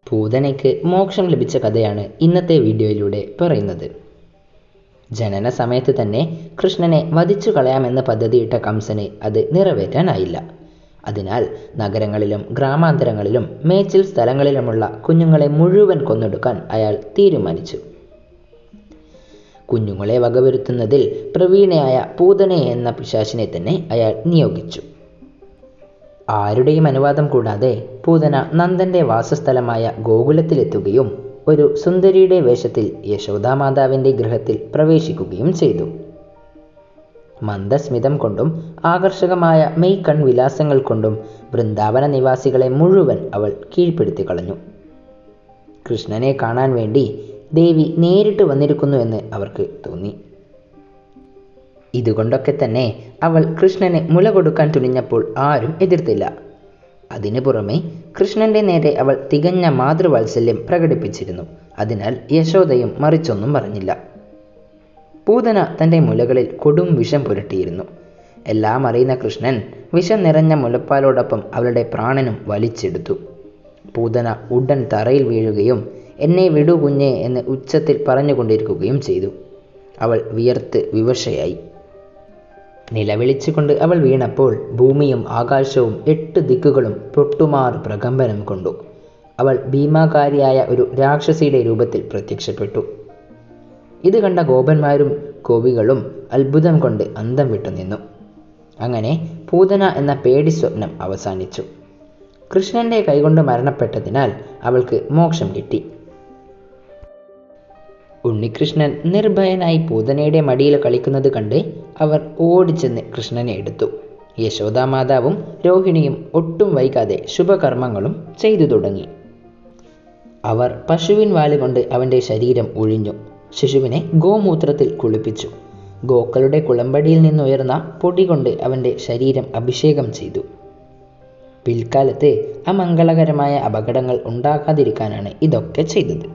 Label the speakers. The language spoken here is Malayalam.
Speaker 1: പൂതനയ്ക്ക് മോക്ഷം ലഭിച്ച കഥയാണ് ഇന്നത്തെ വീഡിയോയിലൂടെ പറയുന്നത്. ജനന സമയത്ത് തന്നെ കൃഷ്ണനെ വധിച്ചു കളയാമെന്ന് പദ്ധതിയിട്ട കംസന് അത് നിറവേറ്റാനായില്ല. അതിനാൽ നഗരങ്ങളിലും ഗ്രാമാന്തരങ്ങളിലും മേച്ചിൽ സ്ഥലങ്ങളിലുമുള്ള കുഞ്ഞുങ്ങളെ മുഴുവൻ കൊന്നൊടുക്കാൻ അയാൾ തീരുമാനിച്ചു. കുഞ്ഞുങ്ങളെ വകവരുത്തുന്നതിൽ പ്രവീണയായ പൂതന എന്ന പിശാചിനെ തന്നെ അയാൾ നിയോഗിച്ചു. ആരുടെയും അനുവാദം കൂടാതെ പൂതന നന്ദന്റെ വാസസ്ഥലമായ ഗോകുലത്തിലെത്തുകയും ഒരു സുന്ദരിയുടെ വേഷത്തിൽ യശോദാമാതാവിന്റെ ഗൃഹത്തിൽ പ്രവേശിക്കുകയും ചെയ്തു. മന്ദസ്മിതം കൊണ്ടും ആകർഷകമായ മെയ്ക്കൺ വിലാസങ്ങൾ കൊണ്ടും വൃന്ദാവന നിവാസികളെ മുഴുവൻ അവൾ കീഴ്പ്പെടുത്തി കളഞ്ഞു. കൃഷ്ണനെ കാണാൻ വേണ്ടി ദേവി നേരിട്ട് വന്നിരിക്കുന്നു എന്ന് അവർക്ക് തോന്നി. ഇതുകൊണ്ടൊക്കെ തന്നെ അവൾ കൃഷ്ണന് മുല കൊടുക്കാൻ തുനിഞ്ഞപ്പോൾ ആരും എതിർത്തില്ല. അതിനു പുറമെ കൃഷ്ണന്റെ നേരെ അവൾ തികഞ്ഞ മാതൃവാത്സല്യം പ്രകടിപ്പിച്ചിരുന്നു. അതിനാൽ യശോദയും മറിച്ചൊന്നും പറഞ്ഞില്ല. പൂതന തൻ്റെ മുലകളിൽ കൊടും വിഷം പുരട്ടിയിരുന്നു. എല്ലാം അറിയുന്ന കൃഷ്ണൻ വിഷം നിറഞ്ഞ മുലപ്പാലോടൊപ്പം അവളുടെ പ്രാണനും വലിച്ചെടുത്തു. പൂതന ഉടൻ തറയിൽ വീഴുകയും എന്നെ വിടൂ കുഞ്ഞേ എന്ന് ഉച്ചത്തിൽ പറഞ്ഞുകൊണ്ടിരിക്കുകയും ചെയ്തു. അവൾ വിയർത്ത് വിവശയായി. നിലവിളിച്ചുകൊണ്ട് അവൾ വീണപ്പോൾ ഭൂമിയും ആകാശവും 8 ദിക്കുകളും പൊട്ടുമാർ പ്രകമ്പനം കൊണ്ടു. അവൾ ഭീമാകാരിയായ ഒരു രാക്ഷസിയുടെ രൂപത്തിൽ പ്രത്യക്ഷപ്പെട്ടു. ഇത് കണ്ട ഗോപന്മാരും ഗോപികളും അത്ഭുതം കൊണ്ട് അന്തം വിട്ടു നിന്നു. അങ്ങനെ പൂതന എന്ന പേടി സ്വപ്നം അവസാനിച്ചു. കൃഷ്ണന്റെ കൈകൊണ്ട് മരണപ്പെട്ടതിനാൽ അവൾക്ക് മോക്ഷം കിട്ടി. ഉണ്ണികൃഷ്ണൻ നിർഭയനായി പൂതനയുടെ മടിയിൽ കളിക്കുന്നത് കണ്ട് അവർ ഓടിച്ചെന്ന് കൃഷ്ണനെ എടുത്തു. യശോദാമാതാവും രോഹിണിയും ഒട്ടും വൈകാതെ ശുഭകർമ്മങ്ങളും ചെയ്തു തുടങ്ങി. അവർ പശുവിൻ വാലുകൊണ്ട് അവൻ്റെ ശരീരം ഒഴിഞ്ഞു. ശിശുവിനെ ഗോമൂത്രത്തിൽ കുളിപ്പിച്ചു. ഗോക്കളുടെ കുളമ്പടിയിൽ നിന്നുയർന്ന പൊടി കൊണ്ട് അവൻ്റെ ശരീരം അഭിഷേകം ചെയ്തു. പിൽക്കാലത്ത് അമംഗളകരമായ അപകടങ്ങൾ ഉണ്ടാകാതിരിക്കാനാണ് ഇതൊക്കെ ചെയ്തത്.